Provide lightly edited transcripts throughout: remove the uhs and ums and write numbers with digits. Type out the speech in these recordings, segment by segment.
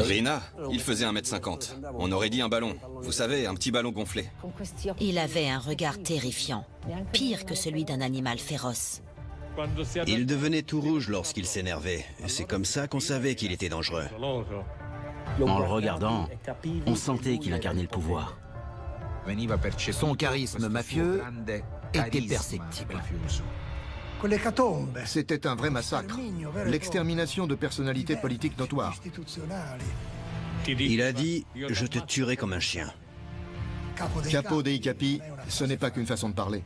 Rina, il faisait 1,50 m. On aurait dit un ballon. Vous savez, un petit ballon gonflé. Il avait un regard terrifiant, pire que celui d'un animal féroce. Il devenait tout rouge lorsqu'il s'énervait. C'est comme ça qu'on savait qu'il était dangereux. En le regardant, on sentait qu'il incarnait le pouvoir. Son charisme mafieux était perceptible. C'était un vrai massacre. L'extermination de personnalités politiques notoires. Il a dit « Je te tuerai comme un chien ». Capo dei capi, ce n'est pas qu'une façon de parler.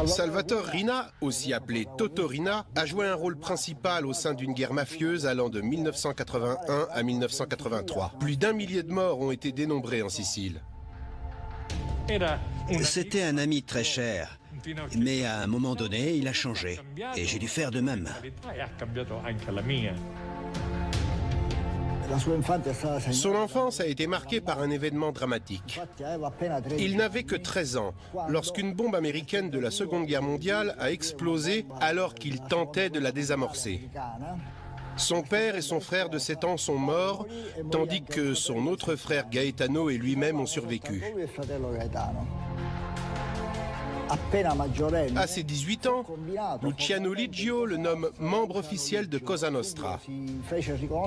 Salvatore Rina, aussi appelé Toto Rina, a joué un rôle principal au sein d'une guerre mafieuse allant de 1981 à 1983. Plus d'1 millier de morts ont été dénombrés en Sicile. C'était un ami très cher, mais à un moment donné, il a changé. Et j'ai dû faire de même. Son enfance a été marquée par un événement dramatique. Il n'avait que 13 ans lorsqu'une bombe américaine de la Seconde Guerre mondiale a explosé alors qu'il tentait de la désamorcer. Son père et son frère de 7 ans sont morts, tandis que son autre frère Gaetano et lui-même ont survécu. À ses 18 ans, Luciano Liggio le nomme membre officiel de Cosa Nostra.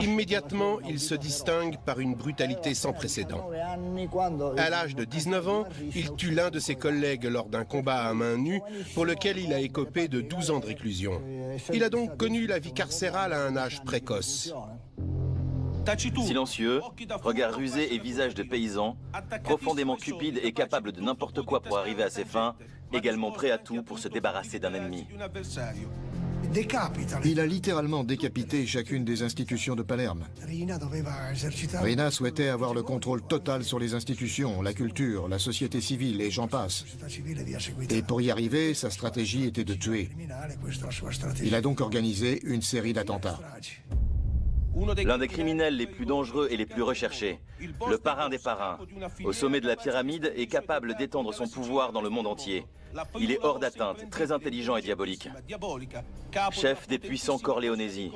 Immédiatement, il se distingue par une brutalité sans précédent. À l'âge de 19 ans, il tue l'un de ses collègues lors d'un combat à main nue pour lequel il a écopé de 12 ans de réclusion. Il a donc connu la vie carcérale à un âge précoce. Silencieux, regard rusé et visage de paysan, profondément cupide et capable de n'importe quoi pour arriver à ses fins, également prêt à tout pour se débarrasser d'un ennemi. Il a littéralement décapité chacune des institutions de Palerme. Rina souhaitait avoir le contrôle total sur les institutions, la culture, la société civile et j'en passe. Et pour y arriver, sa stratégie était de tuer. Il a donc organisé une série d'attentats. L'un des criminels les plus dangereux et les plus recherchés, le parrain des parrains, au sommet de la pyramide, est capable d'étendre son pouvoir dans le monde entier. Il est hors d'atteinte, très intelligent et diabolique. Chef des puissants Corleonesi,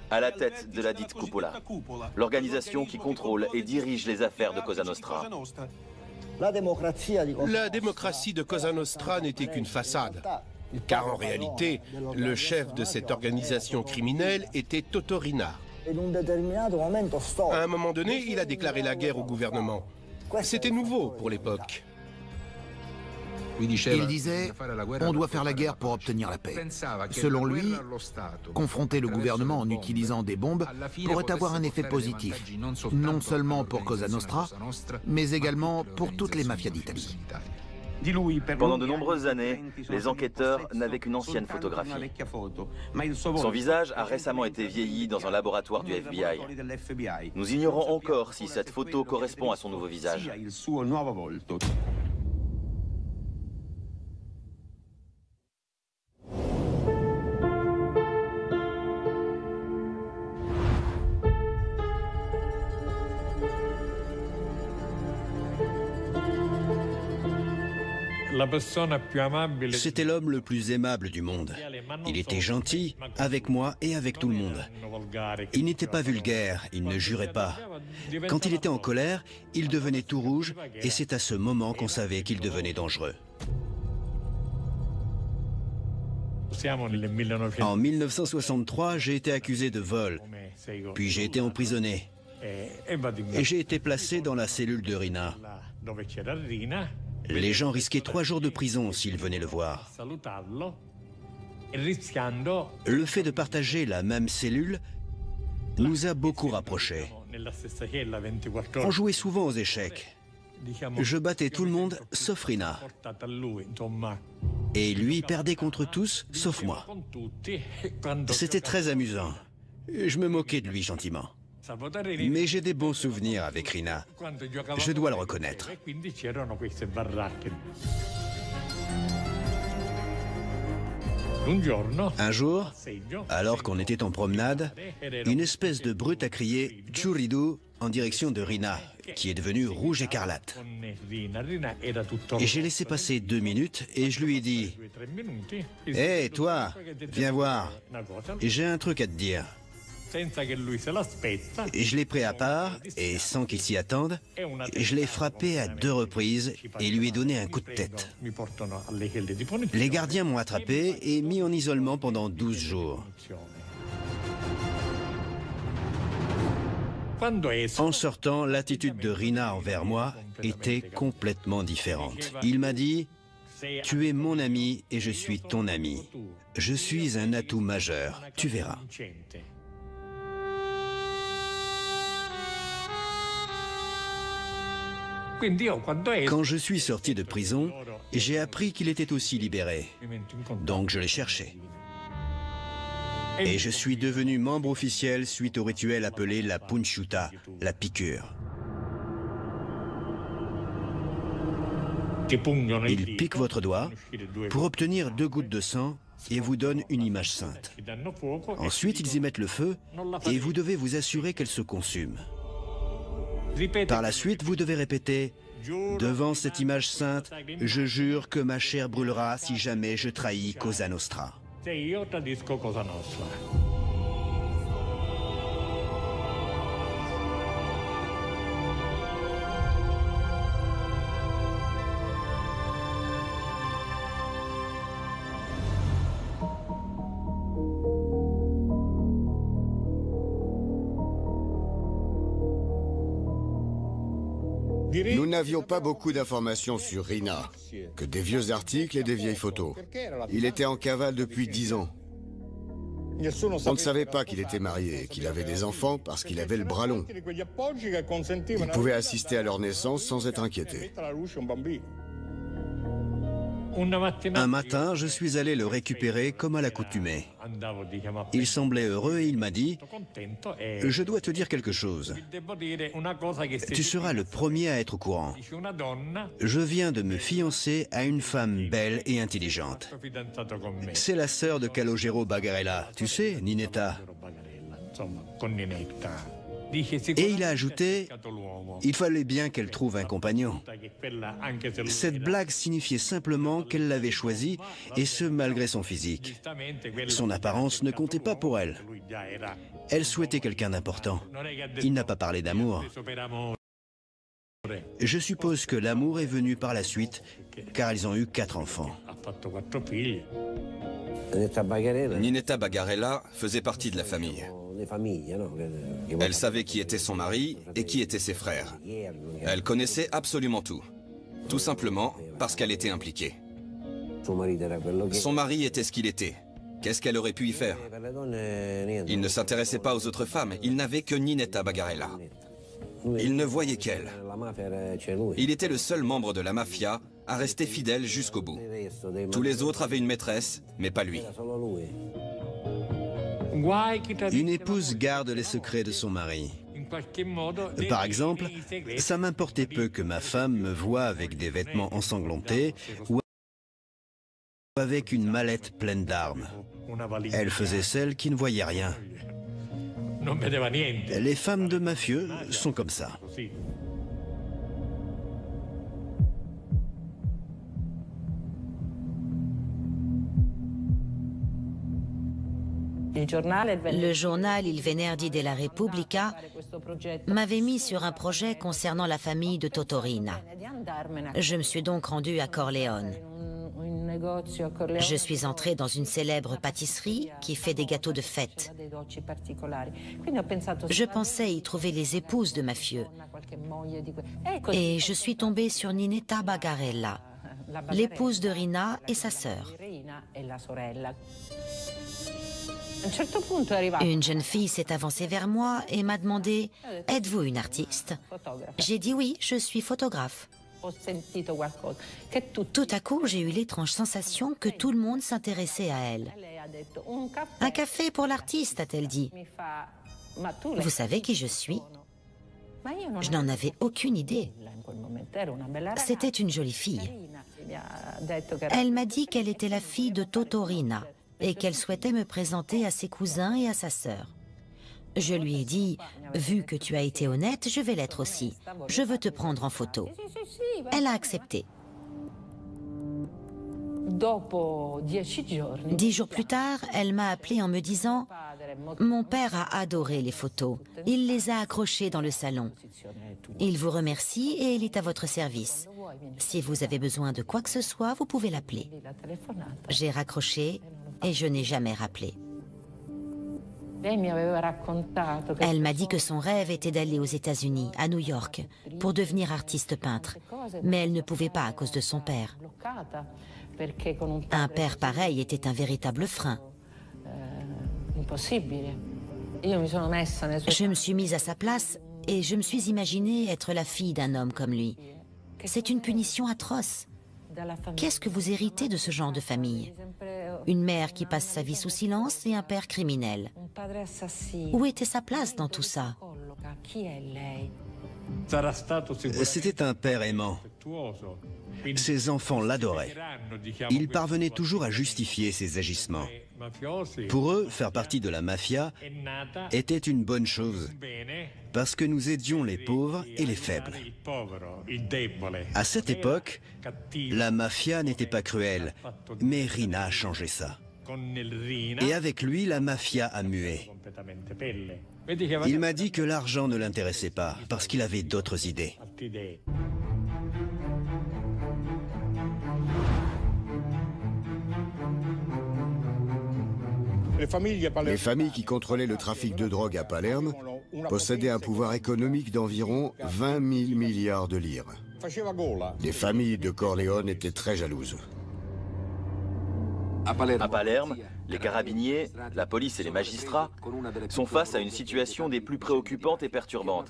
à la tête de la dite Cupola, l'organisation qui contrôle et dirige les affaires de Cosa Nostra. La démocratie de Cosa Nostra n'était qu'une façade, car en réalité, le chef de cette organisation criminelle était Toto Rina. À un moment donné, il a déclaré la guerre au gouvernement. C'était nouveau pour l'époque. Il disait « On doit faire la guerre pour obtenir la paix ». Selon lui, confronter le gouvernement en utilisant des bombes pourrait avoir un effet positif, non seulement pour Cosa Nostra, mais également pour toutes les mafias d'Italie. Pendant de nombreuses années, les enquêteurs n'avaient qu'une ancienne photographie. Son visage a récemment été vieilli dans un laboratoire du FBI. Nous ignorons encore si cette photo correspond à son nouveau visage. C'était l'homme le plus aimable du monde. Il était gentil avec moi et avec tout le monde. Il n'était pas vulgaire, il ne jurait pas. Quand il était en colère, il devenait tout rouge et c'est à ce moment qu'on savait qu'il devenait dangereux. En 1963, j'ai été accusé de vol, puis j'ai été emprisonné. Et j'ai été placé dans la cellule de Rina. Les gens risquaient 3 jours de prison s'ils venaient le voir. Le fait de partager la même cellule nous a beaucoup rapprochés. On jouait souvent aux échecs. Je battais tout le monde sauf Rina. Et lui perdait contre tous sauf moi. C'était très amusant. Je me moquais de lui gentiment. Mais j'ai des bons souvenirs avec Rina. Je dois le reconnaître. Un jour, alors qu'on était en promenade, une espèce de brute a crié « Tchouridu » en direction de Rina, qui est devenue rouge écarlate. Et j'ai laissé passer 2 minutes et je lui ai dit « Hé, toi, viens voir, j'ai un truc à te dire. » Et je l'ai pris à part et sans qu'il s'y attende, je l'ai frappé à 2 reprises et lui ai donné un coup de tête. Les gardiens m'ont attrapé et mis en isolement pendant 12 jours. En sortant, l'attitude de Rina envers moi était complètement différente. Il m'a dit « Tu es mon ami et je suis ton ami. Je suis un atout majeur, tu verras. » Quand je suis sorti de prison, j'ai appris qu'il était aussi libéré. Donc je l'ai cherché. Et je suis devenu membre officiel suite au rituel appelé la punchuta, la piqûre. Ils piquent votre doigt pour obtenir 2 gouttes de sang et vous donnent une image sainte. Ensuite, ils y mettent le feu et vous devez vous assurer qu'elle se consume. Par la suite, vous devez répéter « Devant cette image sainte, je jure que ma chair brûlera si jamais je trahis Cosa Nostra. » Nous n'avions pas beaucoup d'informations sur Rina, que des vieux articles et des vieilles photos. Il était en cavale depuis 10 ans. On ne savait pas qu'il était marié et qu'il avait des enfants parce qu'il avait le bras long. Il pouvait assister à leur naissance sans être inquiété. Un matin, je suis allé le récupérer comme à l'accoutumée. Il semblait heureux et il m'a dit « Je dois te dire quelque chose. Tu seras le premier à être au courant. Je viens de me fiancer à une femme belle et intelligente. C'est la sœur de Calogero Bagarella, tu sais, Ninetta. » Et il a ajouté « Il fallait bien qu'elle trouve un compagnon. » Cette blague signifiait simplement qu'elle l'avait choisi, et ce malgré son physique. Son apparence ne comptait pas pour elle. Elle souhaitait quelqu'un d'important. Il n'a pas parlé d'amour. Je suppose que l'amour est venu par la suite, car ils ont eu 4 enfants. Ninetta Bagarella faisait partie de la famille. Elle savait qui était son mari et qui étaient ses frères. Elle connaissait absolument tout. Tout simplement parce qu'elle était impliquée. Son mari était ce qu'il était. Qu'est-ce qu'elle aurait pu y faire? Il ne s'intéressait pas aux autres femmes. Il n'avait que Ninetta Bagarella. Il ne voyait qu'elle. Il était le seul membre de la mafia à rester fidèle jusqu'au bout. Tous les autres avaient une maîtresse, mais pas lui. Une épouse garde les secrets de son mari. Par exemple, ça m'importait peu que ma femme me voie avec des vêtements ensanglantés ou avec une mallette pleine d'armes. Elle faisait celle qui ne voyait rien. Les femmes de mafieux sont comme ça. Le journal Il Venerdì della Repubblica m'avait mis sur un projet concernant la famille de Totorina. Je me suis donc rendue à Corleone. Je suis entrée dans une célèbre pâtisserie qui fait des gâteaux de fête. Je pensais y trouver les épouses de mafieux. Et je suis tombée sur Ninetta Bagarella, l'épouse de Rina et sa sœur. Une jeune fille s'est avancée vers moi et m'a demandé « Êtes-vous une artiste ?» J'ai dit « Oui, je suis photographe. » Tout à coup, j'ai eu l'étrange sensation que tout le monde s'intéressait à elle. « Un café pour l'artiste » a-t-elle dit. Vous savez qui je suis? Je n'en avais aucune idée. C'était une jolie fille. Elle m'a dit qu'elle était la fille de Totorina et qu'elle souhaitait me présenter à ses cousins et à sa sœur. Je lui ai dit, vu que tu as été honnête, je vais l'être aussi. Je veux te prendre en photo. Elle a accepté. 10 jours plus tard, elle m'a appelé en me disant « Mon père a adoré les photos. Il les a accrochées dans le salon. Il vous remercie et il est à votre service. Si vous avez besoin de quoi que ce soit, vous pouvez l'appeler. » J'ai raccroché et je n'ai jamais rappelé. Elle m'a dit que son rêve était d'aller aux États-Unis, à New York, pour devenir artiste peintre. Mais elle ne pouvait pas à cause de son père. Un père pareil était un véritable frein. Je me suis mise à sa place et je me suis imaginée être la fille d'un homme comme lui. C'est une punition atroce. Qu'est-ce que vous héritez de ce genre de famille? Une mère qui passe sa vie sous silence et un père criminel. Où était sa place dans tout ça? C'était un père aimant. Ses enfants l'adoraient. Il parvenait toujours à justifier ses agissements. Pour eux, faire partie de la mafia était une bonne chose, parce que nous aidions les pauvres et les faibles. À cette époque, la mafia n'était pas cruelle, mais Rina a changé ça. Et avec lui, la mafia a mué. Il m'a dit que l'argent ne l'intéressait pas, parce qu'il avait d'autres idées. Les familles qui contrôlaient le trafic de drogue à Palerme possédaient un pouvoir économique d'environ 20 000 milliards de lire. Les familles de Corleone étaient très jalouses. À Palerme, les carabiniers, la police et les magistrats sont face à une situation des plus préoccupantes et perturbantes.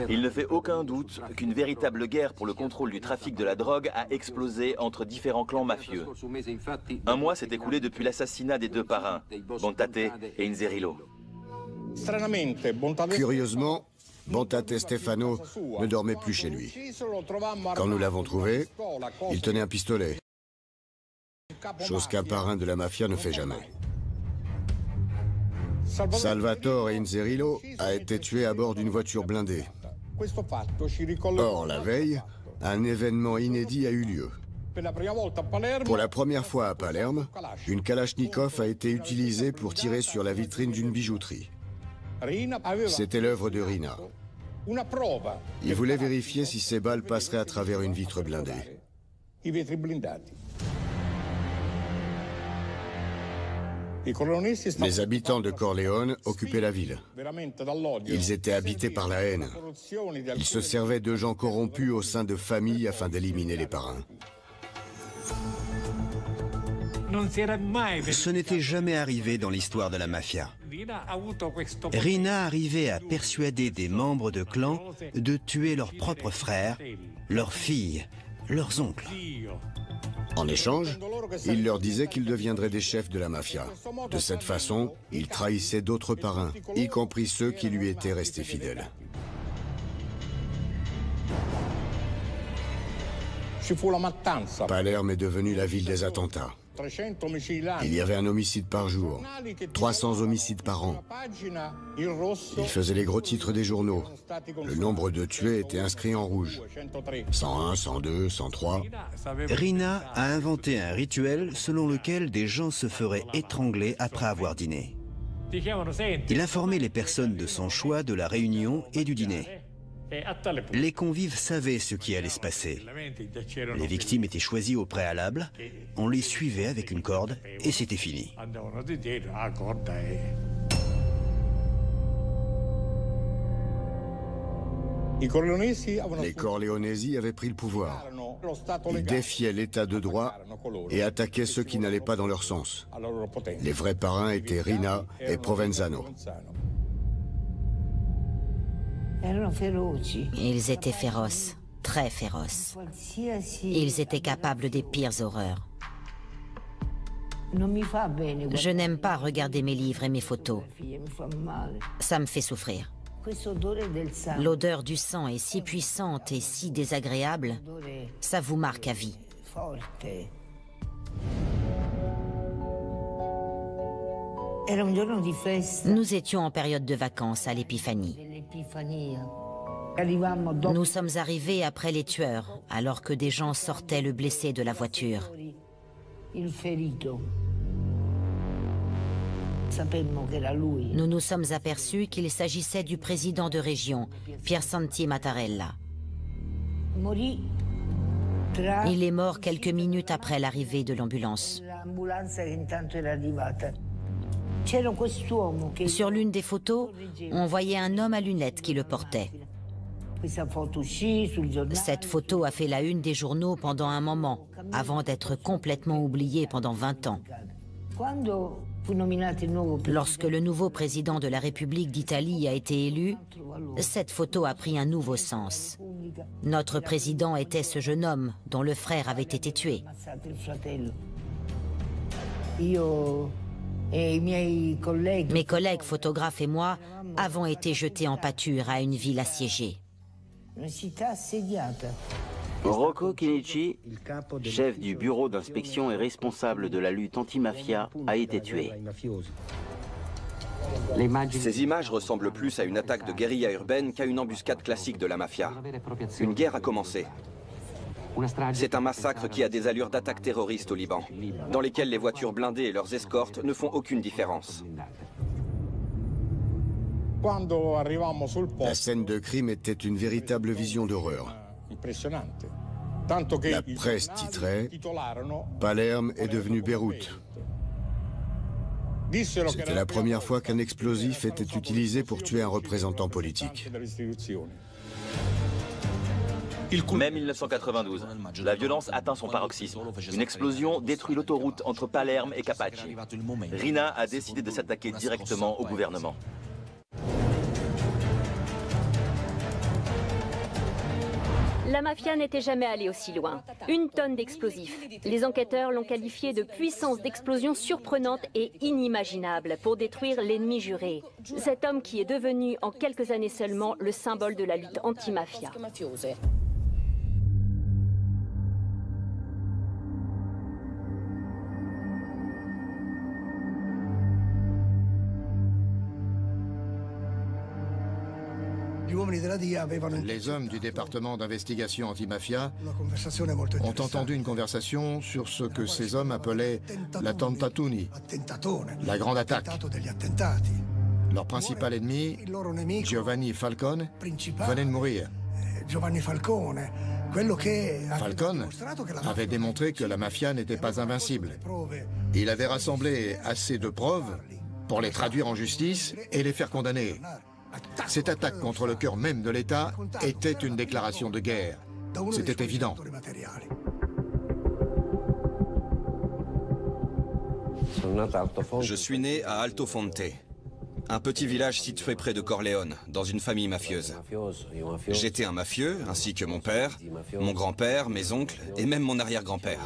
Il ne fait aucun doute qu'une véritable guerre pour le contrôle du trafic de la drogue a explosé entre différents clans mafieux. Un mois s'est écoulé depuis l'assassinat des 2 parrains, Bontate et Inzerillo. Curieusement, Bontate Stefano ne dormait plus chez lui. Quand nous l'avons trouvé, il tenait un pistolet. Chose qu'un parrain de la mafia ne fait jamais. Salvatore Inzerillo a été tué à bord d'une voiture blindée. Or, la veille, un événement inédit a eu lieu. Pour la première fois à Palerme, une Kalachnikov a été utilisée pour tirer sur la vitrine d'une bijouterie. C'était l'œuvre de Rina. Il voulait vérifier si ces balles passeraient à travers une vitre blindée. Les habitants de Corleone occupaient la ville. Ils étaient habités par la haine. Ils se servaient de gens corrompus au sein de familles afin d'éliminer les parrains. Ce n'était jamais arrivé dans l'histoire de la mafia. Rina arrivait à persuader des membres de clans de tuer leurs propres frères, leurs filles, leurs oncles. En échange, il leur disait qu'ils deviendraient des chefs de la mafia. De cette façon, il trahissait d'autres parrains, y compris ceux qui lui étaient restés fidèles. Palerme est devenue la ville des attentats. Il y avait un homicide par jour, 300 homicides par an. Il faisait les gros titres des journaux. Le nombre de tués était inscrit en rouge. 101, 102, 103. Rina a inventé un rituel selon lequel des gens se feraient étrangler après avoir dîné. Il informait les personnes de son choix de la réunion et du dîner. Les convives savaient ce qui allait se passer. Les victimes étaient choisies au préalable, on les suivait avec une corde et c'était fini. Les Corleonesi avaient pris le pouvoir. Ils défiaient l'état de droit et attaquaient ceux qui n'allaient pas dans leur sens. Les vrais parrains étaient Rina et Provenzano. Ils étaient féroces, très féroces. Ils étaient capables des pires horreurs. Je n'aime pas regarder mes livres et mes photos. Ça me fait souffrir. L'odeur du sang est si puissante et si désagréable, ça vous marque à vie. Nous étions en période de vacances à l'Épiphanie. Nous sommes arrivés après les tueurs, alors que des gens sortaient le blessé de la voiture. Nous nous sommes aperçus qu'il s'agissait du président de région, Piersanti Mattarella. Il est mort quelques minutes après l'arrivée de l'ambulance. Sur l'une des photos, on voyait un homme à lunettes qui le portait. Cette photo a fait la une des journaux pendant un moment, avant d'être complètement oubliée pendant 20 ans. Lorsque le nouveau président de la République d'Italie a été élu, cette photo a pris un nouveau sens. Notre président était ce jeune homme dont le frère avait été tué. Mes collègues photographes et moi avons été jetés en pâture à une ville assiégée. Rocco Chinichi, chef du bureau d'inspection et responsable de la lutte anti-mafia, a été tué. Ces images ressemblent plus à une attaque de guérilla urbaine qu'à une embuscade classique de la mafia. Une guerre a commencé. C'est un massacre qui a des allures d'attaque terroriste au Liban, dans lesquelles les voitures blindées et leurs escortes ne font aucune différence. La scène de crime était une véritable vision d'horreur. La presse titrait « Palerme est devenu Beyrouth ». C'était la première fois qu'un explosif était utilisé pour tuer un représentant politique. Mai 1992, la violence atteint son paroxysme. Une explosion détruit l'autoroute entre Palerme et Capaci. Riina a décidé de s'attaquer directement au gouvernement. La mafia n'était jamais allée aussi loin. 1 tonne d'explosifs. Les enquêteurs l'ont qualifié de puissance d'explosion surprenante et inimaginable pour détruire l'ennemi juré. Cet homme qui est devenu en quelques années seulement le symbole de la lutte anti-mafia. Les hommes du département d'investigation anti-mafia ont entendu une conversation sur ce que ces hommes appelaient la tentatuni, la grande attaque. Leur principal ennemi, Giovanni Falcone, venait de mourir. Falcone avait démontré que la mafia n'était pas invincible. Il avait rassemblé assez de preuves pour les traduire en justice et les faire condamner. Cette attaque contre le cœur même de l'État était une déclaration de guerre. C'était évident. Je suis né à Alto Fonte, un petit village situé près de Corleone, dans une famille mafieuse. J'étais un mafieux, ainsi que mon père, mon grand-père, mes oncles et même mon arrière-grand-père.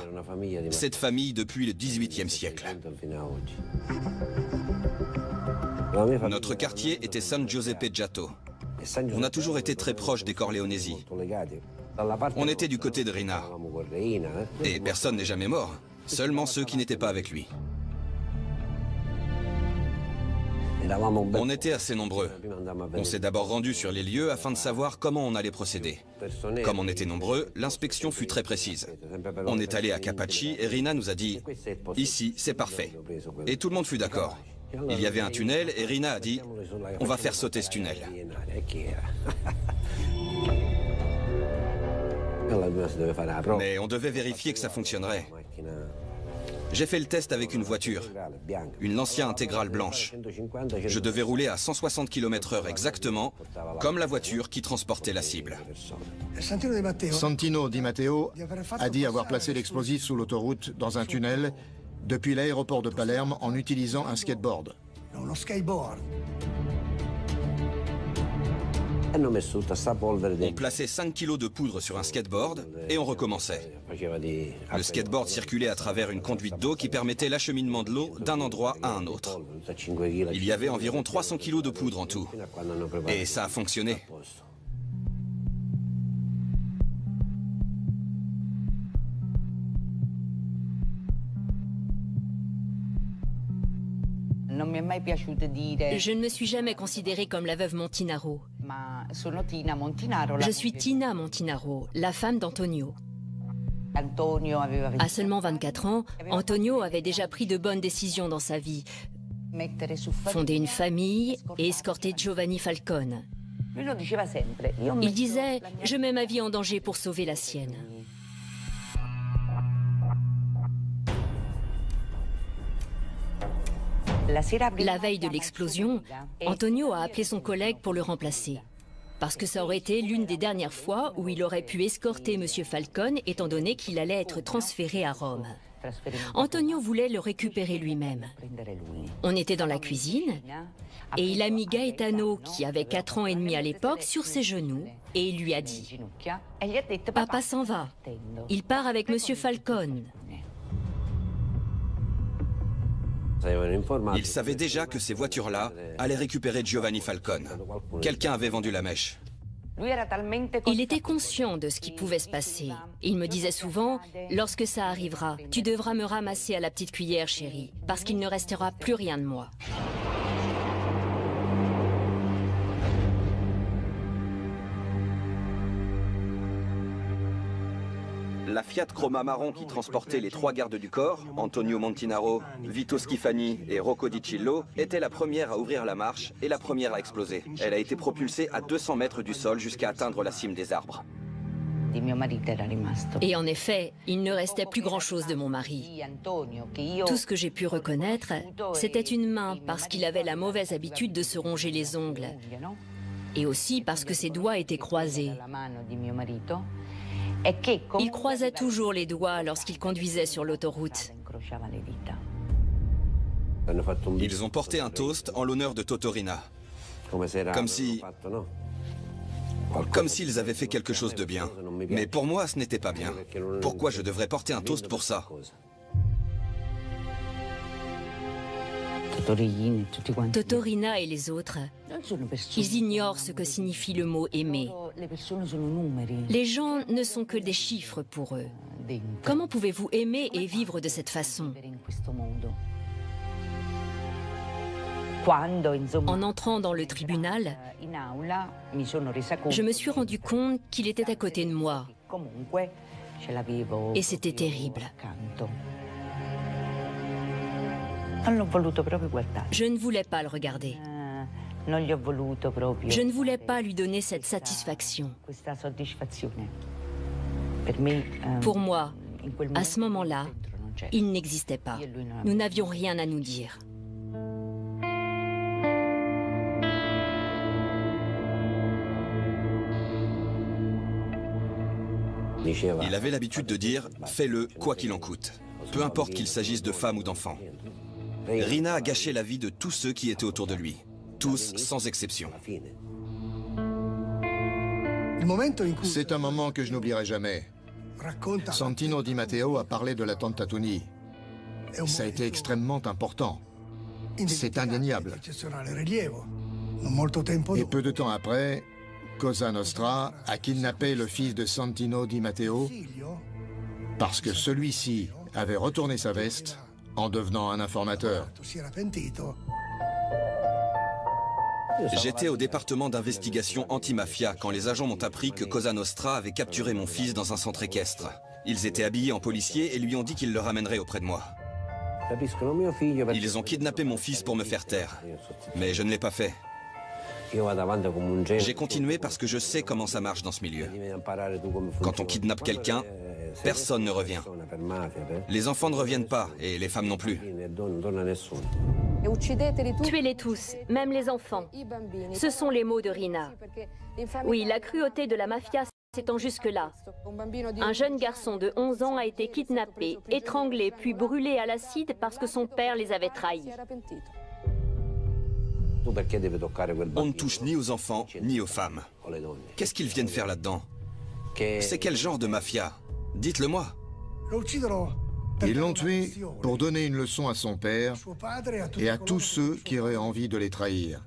Cette famille depuis le XVIIIe siècle. Notre quartier était San Giuseppe Giatto. On a toujours été très proche des Corleonesi. On était du côté de Riina. Et personne n'est jamais mort, seulement ceux qui n'étaient pas avec lui. On était assez nombreux. On s'est d'abord rendu sur les lieux afin de savoir comment on allait procéder. Comme on était nombreux, l'inspection fut très précise. On est allé à Capaci et Riina nous a dit « Ici, c'est parfait ». Et tout le monde fut d'accord. Il y avait un tunnel et Riina a dit « On va faire sauter ce tunnel ». Mais on devait vérifier que ça fonctionnerait. J'ai fait le test avec une voiture, une Lancia intégrale blanche. Je devais rouler à 160 km/h exactement, comme la voiture qui transportait la cible. Santino Di Matteo a dit avoir placé l'explosif sous l'autoroute dans un tunnel depuis l'aéroport de Palerme en utilisant un skateboard. On plaçait 5 kilos de poudre sur un skateboard et on recommençait. Le skateboard circulait à travers une conduite d'eau qui permettait l'acheminement de l'eau d'un endroit à un autre. Il y avait environ 300 kilos de poudre en tout. Et ça a fonctionné. Je ne me suis jamais considérée comme la veuve Montinaro. Je suis Tina Montinaro, la femme d'Antonio. À seulement 24 ans, Antonio avait déjà pris de bonnes décisions dans sa vie. Fonder une famille et escorter Giovanni Falcone. Il disait « Je mets ma vie en danger pour sauver la sienne ». La veille de l'explosion, Antonio a appelé son collègue pour le remplacer. Parce que ça aurait été l'une des dernières fois où il aurait pu escorter M. Falcone, étant donné qu'il allait être transféré à Rome. Antonio voulait le récupérer lui-même. On était dans la cuisine, et il a mis Gaetano, qui avait 4 ans et demi à l'époque, sur ses genoux, et il lui a dit « Papa s'en va, il part avec M. Falcone ». Il savait déjà que ces voitures-là allaient récupérer Giovanni Falcone. Quelqu'un avait vendu la mèche. Il était conscient de ce qui pouvait se passer. Il me disait souvent, lorsque ça arrivera, tu devras me ramasser à la petite cuillère, chérie, parce qu'il ne restera plus rien de moi. La Fiat Croma marron qui transportait les 3 gardes du corps, Antonio Montinaro, Vito Schifani et Rocco Di Cillo, était la première à ouvrir la marche et la première à exploser. Elle a été propulsée à 200 mètres du sol jusqu'à atteindre la cime des arbres. Et en effet, il ne restait plus grand-chose de mon mari. Tout ce que j'ai pu reconnaître, c'était une main parce qu'il avait la mauvaise habitude de se ronger les ongles. Et aussi parce que ses doigts étaient croisés. Il croisait toujours les doigts lorsqu'il conduisait sur l'autoroute. Ils ont porté un toast en l'honneur de Totorina. Comme s'ils avaient fait quelque chose de bien. Mais pour moi, ce n'était pas bien. Pourquoi je devrais porter un toast pour ça? Totorina et les autres, ils ignorent ce que signifie le mot aimer. Les gens ne sont que des chiffres pour eux. Comment pouvez-vous aimer et vivre de cette façon? En entrant dans le tribunal, je me suis rendu compte qu'il était à côté de moi. Et c'était terrible. Je ne voulais pas le regarder. Je ne voulais pas lui donner cette satisfaction. Pour moi, à ce moment-là, il n'existait pas. Nous n'avions rien à nous dire. Il avait l'habitude de dire « fais-le quoi qu'il en coûte », peu importe qu'il s'agisse de femmes ou d'enfants. Rina a gâché la vie de tous ceux qui étaient autour de lui. Tous, sans exception. C'est un moment que je n'oublierai jamais. Santino Di Matteo a parlé de la Tentatoni. Ça a été extrêmement important. C'est indéniable. Et peu de temps après, Cosa Nostra a kidnappé le fils de Santino Di Matteo parce que celui-ci avait retourné sa veste en devenant un informateur. J'étais au département d'investigation anti-mafia quand les agents m'ont appris que Cosa Nostra avait capturé mon fils dans un centre équestre. Ils étaient habillés en policiers et lui ont dit qu'ils le ramèneraient auprès de moi. Ils ont kidnappé mon fils pour me faire taire, mais je ne l'ai pas fait. J'ai continué parce que je sais comment ça marche dans ce milieu. Quand on kidnappe quelqu'un, personne ne revient. Les enfants ne reviennent pas, et les femmes non plus. Tuez-les tous, même les enfants. Ce sont les mots de Rina. Oui, la cruauté de la mafia s'étend jusque-là. Un jeune garçon de 11 ans a été kidnappé, étranglé, puis brûlé à l'acide parce que son père les avait trahis. On ne touche ni aux enfants, ni aux femmes. Qu'est-ce qu'ils viennent faire là-dedans? C'est quel genre de mafia? Dites-le-moi. Ils l'ont tué pour donner une leçon à son père et à tous ceux qui auraient envie de les trahir.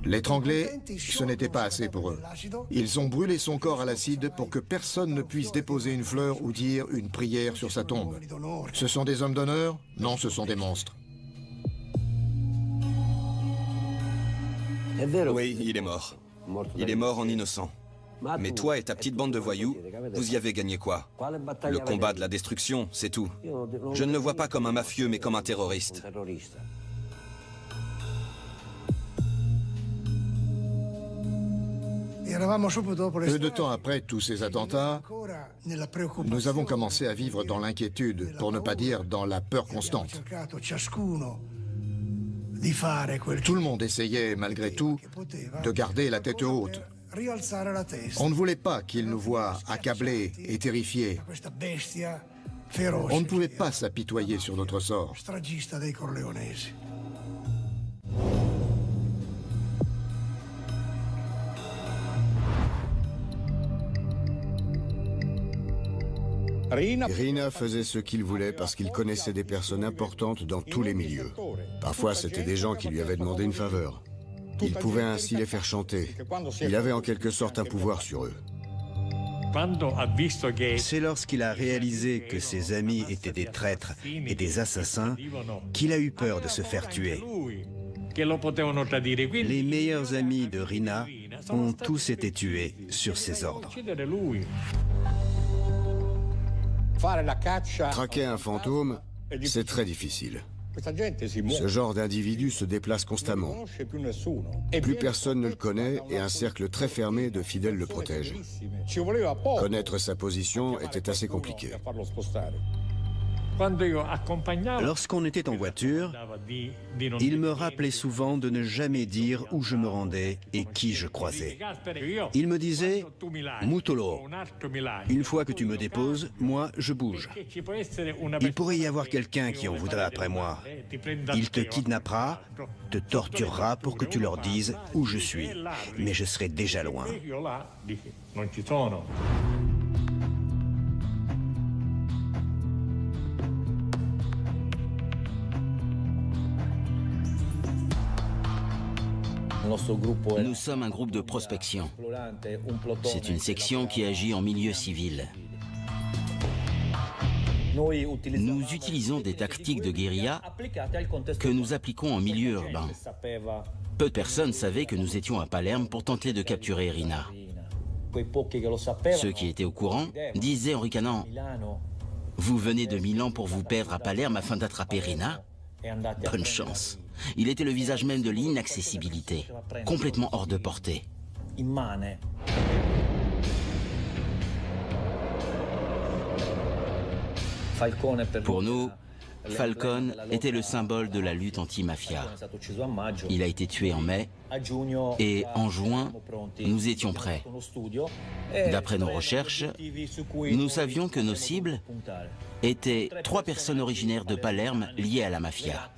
L'étrangler, ce n'était pas assez pour eux. Ils ont brûlé son corps à l'acide pour que personne ne puisse déposer une fleur ou dire une prière sur sa tombe. Ce sont des hommes d'honneur? Non, ce sont des monstres. Oui, il est mort. Il est mort en innocent. Mais toi et ta petite bande de voyous, vous y avez gagné quoi? Le combat de la destruction, c'est tout. Je ne le vois pas comme un mafieux, mais comme un terroriste. Peu de temps après tous ces attentats, nous avons commencé à vivre dans l'inquiétude, pour ne pas dire dans la peur constante. Tout le monde essayait, malgré tout, de garder la tête haute. On ne voulait pas qu'ils nous voient accablés et terrifiés. On ne pouvait pas s'apitoyer sur notre sort. Rina faisait ce qu'il voulait parce qu'il connaissait des personnes importantes dans tous les milieux. Parfois, c'était des gens qui lui avaient demandé une faveur. Il pouvait ainsi les faire chanter. Il avait en quelque sorte un pouvoir sur eux. C'est lorsqu'il a réalisé que ses amis étaient des traîtres et des assassins qu'il a eu peur de se faire tuer. Les meilleurs amis de Rina ont tous été tués sur ses ordres. Traquer un fantôme, c'est très difficile. Ce genre d'individu se déplace constamment. Plus personne ne le connaît et un cercle très fermé de fidèles le protège. Connaître sa position était assez compliqué. Lorsqu'on était en voiture, il me rappelait souvent de ne jamais dire où je me rendais et qui je croisais. Il me disait « Mutolo, une fois que tu me déposes, moi je bouge. Il pourrait y avoir quelqu'un qui en voudrait après moi. Il te kidnappera, te torturera pour que tu leur dises où je suis, mais je serai déjà loin. » Nous sommes un groupe de prospection. C'est une section qui agit en milieu civil. Nous utilisons des tactiques de guérilla que nous appliquons en milieu urbain. Peu de personnes savaient que nous étions à Palerme pour tenter de capturer Rina. Ceux qui étaient au courant disaient en ricanant « Vous venez de Milan pour vous perdre à Palerme afin d'attraper Rina ? Bonne chance !» Il était le visage même de l'inaccessibilité, complètement hors de portée. Pour nous, Falcone était le symbole de la lutte anti-mafia. Il a été tué en mai et en juin, nous étions prêts. D'après nos recherches, nous savions que nos cibles étaient 3 personnes originaires de Palerme liées à la mafia.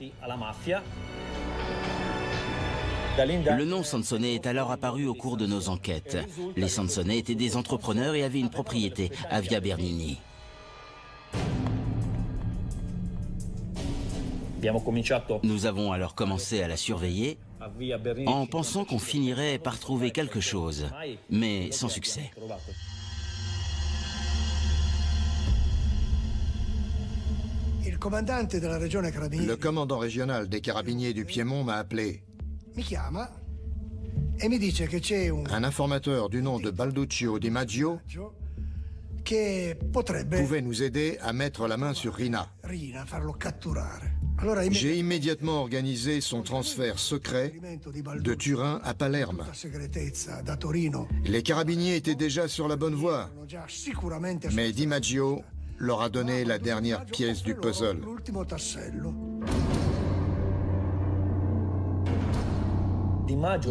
Le nom Sansone est alors apparu au cours de nos enquêtes. Les Sansone étaient des entrepreneurs et avaient une propriété à Via Bernini. Nous avons alors commencé à la surveiller en pensant qu'on finirait par trouver quelque chose, mais sans succès. Le commandant régional des carabiniers du Piémont m'a appelé. Un informateur du nom de Balduccio Di Maggio pouvait nous aider à mettre la main sur Rina. J'ai immédiatement organisé son transfert secret de Turin à Palerme. Les carabiniers étaient déjà sur la bonne voie, mais Di Maggio leur a donné la dernière pièce du puzzle.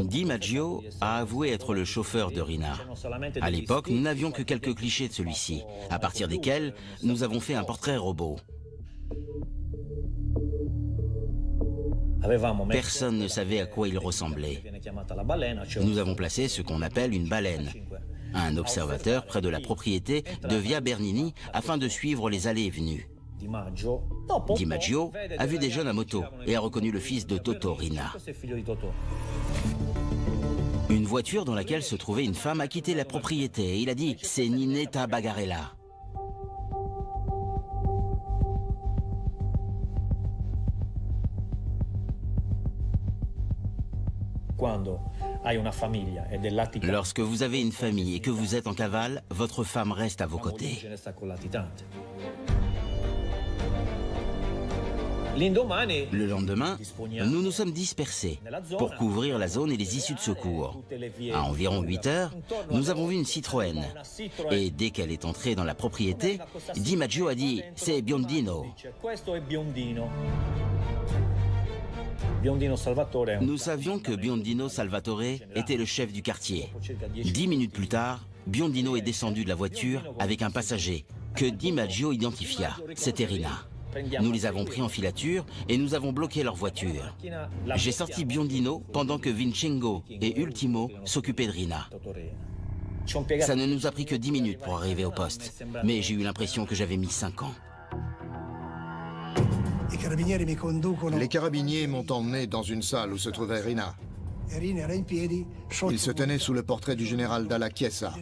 Di Maggio a avoué être le chauffeur de Rina. À l'époque, nous n'avions que quelques clichés de celui-ci, à partir desquels nous avons fait un portrait robot. Personne ne savait à quoi il ressemblait. Nous avons placé ce qu'on appelle une baleine, un observateur près de la propriété de Via Bernini afin de suivre les allées et venues. Di Maggio a vu des jeunes à moto et a reconnu le fils de Toto, Rina. Une voiture dans laquelle se trouvait une femme a quitté la propriété et il a dit « C'est Ninetta Bagarella ». Lorsque vous avez une famille et que vous êtes en cavale, votre femme reste à vos côtés. Le lendemain, nous nous sommes dispersés pour couvrir la zone et les issues de secours. À environ 8 heures, nous avons vu une Citroën. Et dès qu'elle est entrée dans la propriété, Di Maggio a dit « C'est Biondino ». Nous savions que Biondino Salvatore était le chef du quartier. 10 minutes plus tard, Biondino est descendu de la voiture avec un passager que Di Maggio identifia. C'était Rina. Nous les avons pris en filature et nous avons bloqué leur voiture. J'ai sorti Biondino pendant que Vincengo et Ultimo s'occupaient de Rina. Ça ne nous a pris que 10 minutes pour arriver au poste, mais j'ai eu l'impression que j'avais mis 5 ans. Les carabiniers m'ont emmené dans une salle où se trouvait Rina. Il se tenait sous le portrait du général Dalla Chiesa.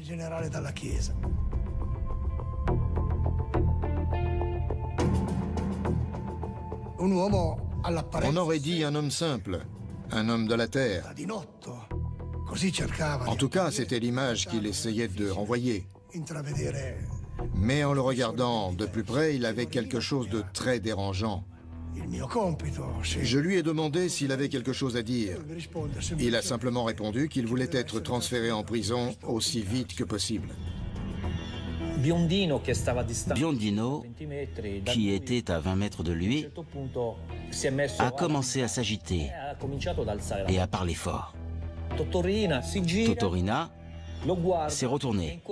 On aurait dit un homme simple, un homme de la terre. En tout cas, c'était l'image qu'il essayait de renvoyer. Mais en le regardant de plus près, il avait quelque chose de très dérangeant. Je lui ai demandé s'il avait quelque chose à dire. Il a simplement répondu qu'il voulait être transféré en prison aussi vite que possible. Biondino, qui était à 20 mètres de lui, a commencé à s'agiter et à parler fort. Totorina s'est retourné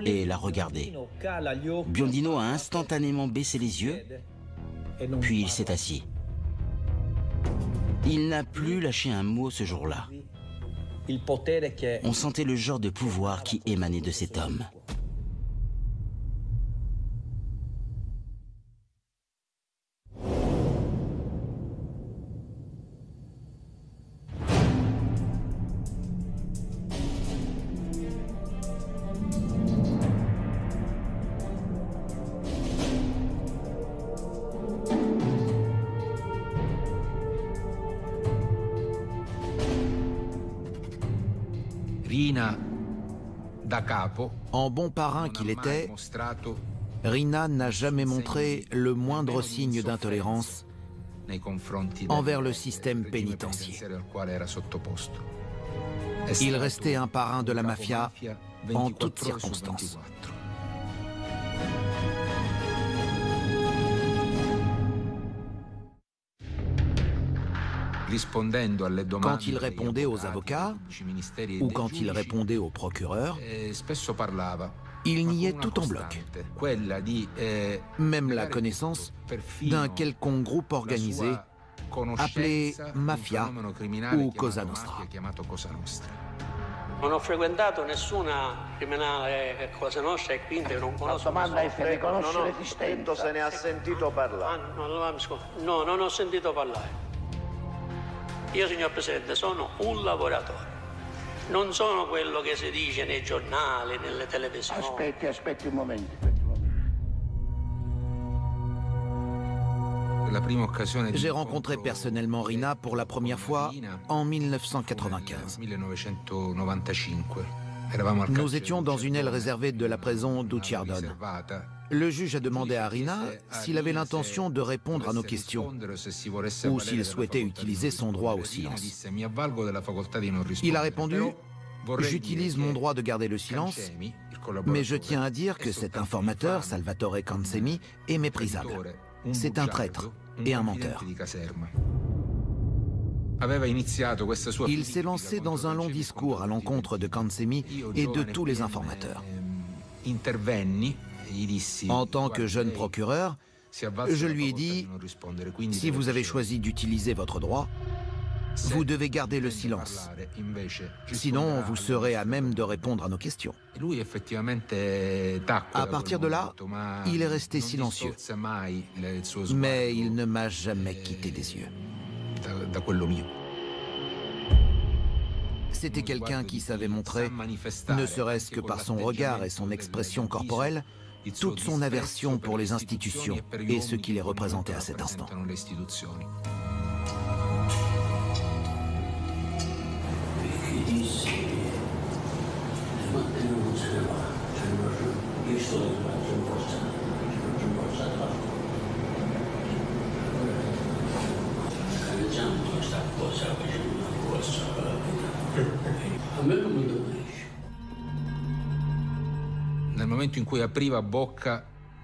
et l'a regardé. Biondino a instantanément baissé les yeux, puis il s'est assis. Il n'a plus lâché un mot ce jour-là. On sentait le genre de pouvoir qui émanait de cet homme. En bon parrain qu'il était, Rina n'a jamais montré le moindre signe d'intolérance envers le système pénitentiaire. Il restait un parrain de la mafia en toutes circonstances. Quand il répondait aux avocats ou quand il répondait aux procureurs, il niait tout en bloc, même la connaissance d'un quelconque groupe organisé appelé mafia ou Cosa Nostra. Non ho frequentato nessuna criminale Cosa Nostra e quindi non conosco. La domanda è se ne conosce l'esistenza. Se ne ha sentito parlare. No, non ho sentito parlare. Io, signor Presidente, sono un lavoratore. Non sono quello che si dice nei giornali, nelle televisioni. Aspetti un momento. J'ai rencontré personnellement Rina pour la première fois en 1995. Nous étions dans une aile réservée de la prison d'Ucciardone. Le juge a demandé à Rina s'il avait l'intention de répondre à nos questions ou s'il souhaitait utiliser son droit au silence. Il a répondu « J'utilise mon droit de garder le silence, mais je tiens à dire que cet informateur, Salvatore Cansemi, est méprisable. C'est un traître et un menteur. » Il s'est lancé dans un long discours à l'encontre de Cansemi et de tous les informateurs. En tant que jeune procureur, je lui ai dit « Si vous avez choisi d'utiliser votre droit, Vous devez garder le silence. Sinon, vous serez à même de répondre à nos questions. À partir de là, il est resté silencieux. Mais il ne m'a jamais quitté des yeux. C'était quelqu'un qui savait montrer, ne serait-ce que par son regard et son expression corporelle, toute son aversion pour les institutions et ce qui les représentait à cet instant.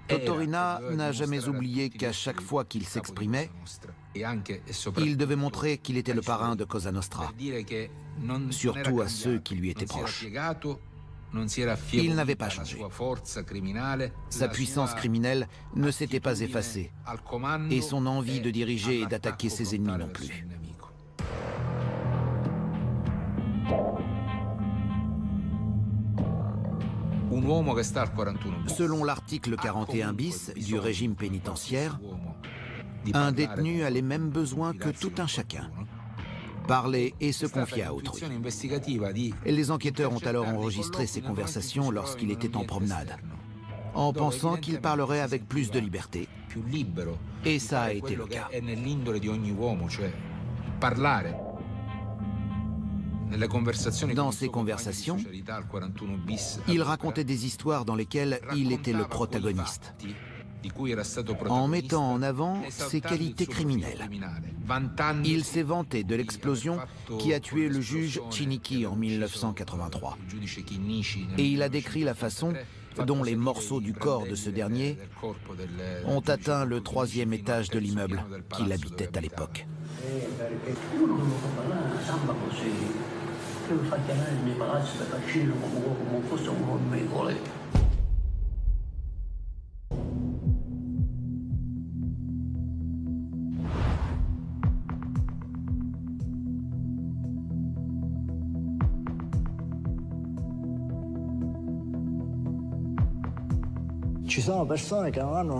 Totorina n'a jamais oublié qu'à chaque fois qu'il s'exprimait, il devait montrer qu'il était le parrain de Cosa Nostra, surtout à ceux qui lui étaient proches. Il n'avait pas changé. Sa puissance criminelle ne s'était pas effacée, et son envie de diriger et d'attaquer ses ennemis non plus. Selon l'article 41 bis du régime pénitentiaire, un détenu a les mêmes besoins que tout un chacun. Parler et se confier à autrui. Et les enquêteurs ont alors enregistré ces conversations lorsqu'il était en promenade, en pensant qu'il parlerait avec plus de liberté. Et ça a été le cas. Dans ces conversations, il racontait des histoires dans lesquelles il était le protagoniste, en mettant en avant ses qualités criminelles. Il s'est vanté de l'explosion qui a tué le juge Chiniki en 1983. Et il a décrit la façon dont les morceaux du corps de ce dernier ont atteint le 3e étage de l'immeuble qu'il habitait à l'époque.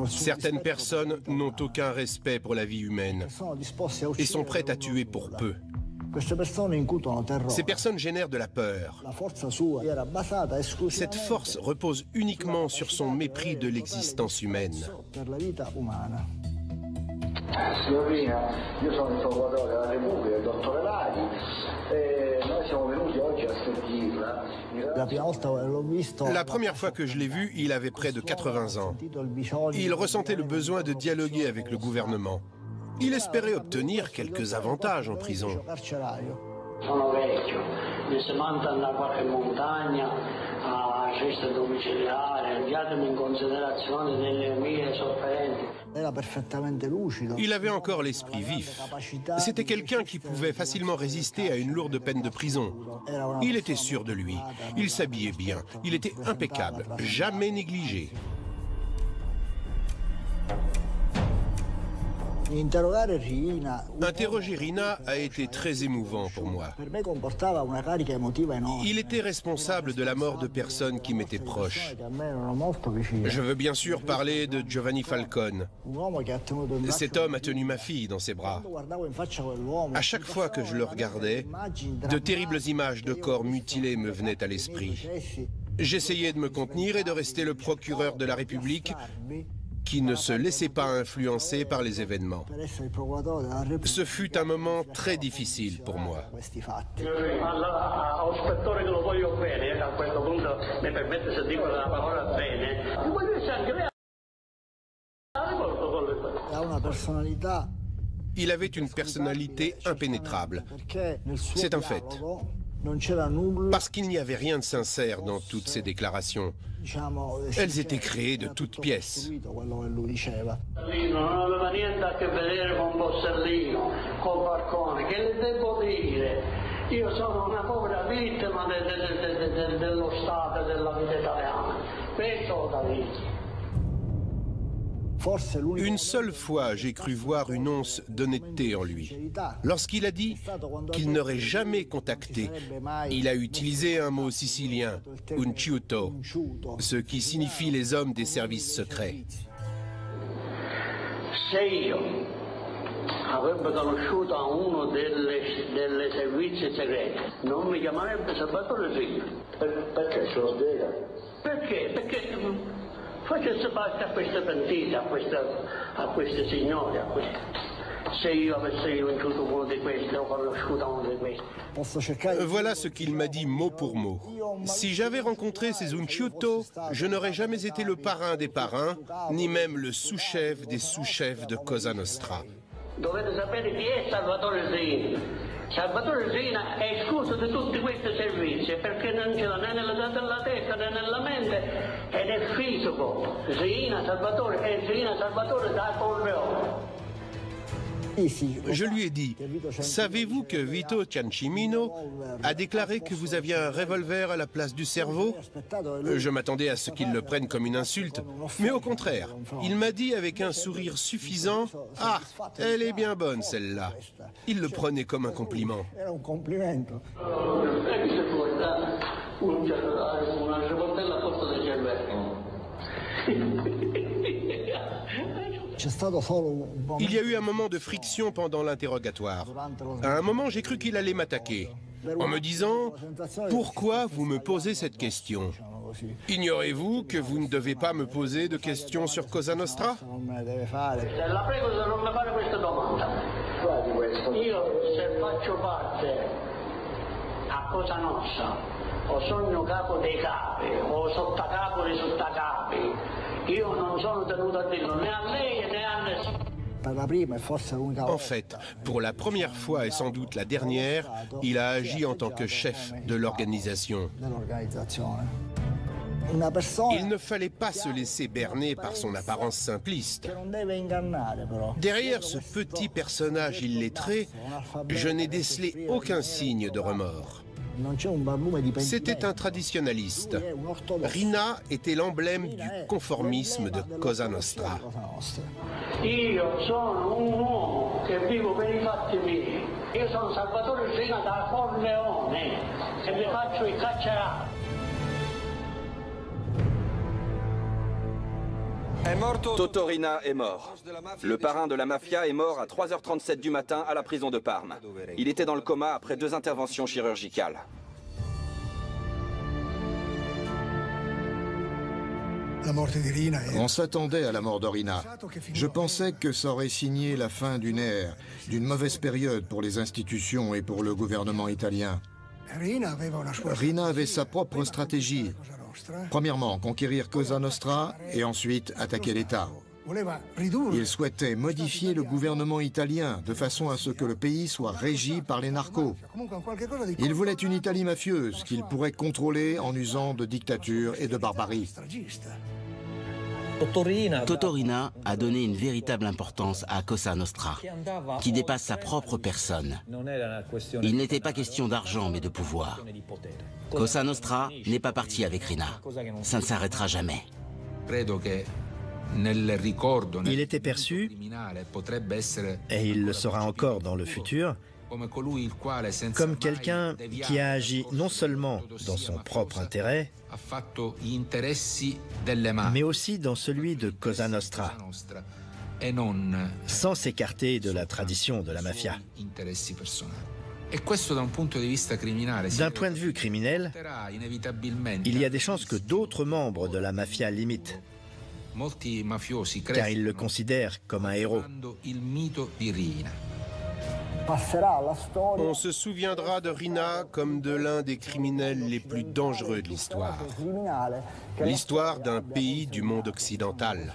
Certaines personnes n'ont aucun respect pour la vie humaine et sont prêtes à tuer pour peu. Ces personnes génèrent de la peur. Cette force repose uniquement sur son mépris de l'existence humaine. Signorina, io sono il procuratore della Repubblica, il dottore Laghi, e noi siamo venuti oggi a sentirla. La première fois que je l'ai vu, il avait près de 80 ans. Il ressentait le besoin de dialoguer avec le gouvernement. Il espérait obtenir quelques avantages en prison. Sono vecchio, mi si manda a qualche montagna, a gesta domiciliare, abbiatemi in considerazione delle mie sofferenze. Il avait encore l'esprit vif. C'était quelqu'un qui pouvait facilement résister à une lourde peine de prison. Il était sûr de lui, il s'habillait bien, il était impeccable, jamais négligé. Interroger Rina a été très émouvant pour moi. Il était responsable de la mort de personnes qui m'étaient proches. Je veux bien sûr parler de Giovanni Falcone. Cet homme a tenu ma fille dans ses bras. À chaque fois que je le regardais, de terribles images de corps mutilés me venaient à l'esprit. J'essayais de me contenir et de rester le procureur de la République qui ne se laissait pas influencer par les événements. Ce fut un moment très difficile pour moi. Il avait une personnalité impénétrable. C'est un fait. Parce qu'il n'y avait rien de sincère dans toutes ces déclarations. Elles étaient créées de toutes pièces. Une seule fois, j'ai cru voir une once d'honnêteté en lui. Lorsqu'il a dit qu'il n'aurait jamais contacté, il a utilisé un mot sicilien, unciuto, ce qui signifie les hommes des services secrets. Se io avrebbe conosciuto a uno delle servizi segreti, non mi chiamerebbe Salvatore Rina. Perché? Ce lo spiega? Perché facesse parte a queste pentite, a queste signore, se io avessi conosciuto uno di questi o conosciuto uno di questi. Voilà ce qu'il m'a dit mot pour mot. Si j'avais rencontré ces unciuto, je n'aurais jamais été le parrain des parrains, ni même le sous-chef des sous-chefs de Cosa Nostra. Dovete sapere chi è Salvatore Rina. Salvatore Rina è escluso di tutti questi servizi perché non ce l'ha né nella testa né nella mente ed è fisico. Salvatore da Corleone. Je lui ai dit, savez-vous que Vito Ciancimino a déclaré que vous aviez un revolver à la place du cerveau? Je m'attendais à ce qu'il le prenne comme une insulte, mais au contraire, il m'a dit avec un sourire suffisant, « Ah, elle est bien bonne celle-là ». Il le prenait comme un compliment. Il y a eu un moment de friction pendant l'interrogatoire. À un moment, j'ai cru qu'il allait m'attaquer, en me disant « Pourquoi vous me posez cette question? Ignorez-vous que vous ne devez pas me poser de questions sur Cosa Nostra ?» La prego di non mi fare questa domanda. Io se faccio parte a Cosa Nostra, o sono capo dei capi, o sottocapo dei sottocapi, io non sono tenuto a dirlo né a lei né a nessuno. En fait, pour la première fois et sans doute la dernière, il a agi en tant que chef de l'organisation. Il ne fallait pas se laisser berner par son apparence simpliste. Derrière ce petit personnage illettré, je n'ai décelé aucun signe de remords. C'était un traditionnaliste. Rina était l'emblème du conformisme de Cosa Nostra. Io sono un uomo che vivo per i fatti miei. Io sono Salvatore Rina da Corleone e mi faccio il carcerato. Toto Riina est mort. Le parrain de la mafia est mort à 3h37 du matin à la prison de Parme. Il était dans le coma après 2 interventions chirurgicales. On s'attendait à la mort de Rina. Je pensais que ça aurait signé la fin d'une ère, d'une mauvaise période pour les institutions et pour le gouvernement italien. Rina avait sa propre stratégie. Premièrement, conquérir Cosa Nostra et ensuite attaquer l'État. Il souhaitait modifier le gouvernement italien de façon à ce que le pays soit régi par les narcos. Il voulait une Italie mafieuse qu'il pourrait contrôler en usant de dictature et de barbarie. Toto Riina a donné une véritable importance à Cosa Nostra, qui dépasse sa propre personne. Il n'était pas question d'argent, mais de pouvoir. Cosa Nostra n'est pas parti avec Riina. Ça ne s'arrêtera jamais. Il était perçu, et il le sera encore dans le futur, comme quelqu'un qui a agi non seulement dans son propre intérêt, mais aussi dans celui de Cosa Nostra, sans s'écarter de la tradition de la mafia. D'un point de vue criminel, il y a des chances que d'autres membres de la mafia l'imitent, car ils le considèrent comme un héros. On se souviendra de Riina comme de l'un des criminels les plus dangereux de l'histoire. L'histoire d'un pays du monde occidental.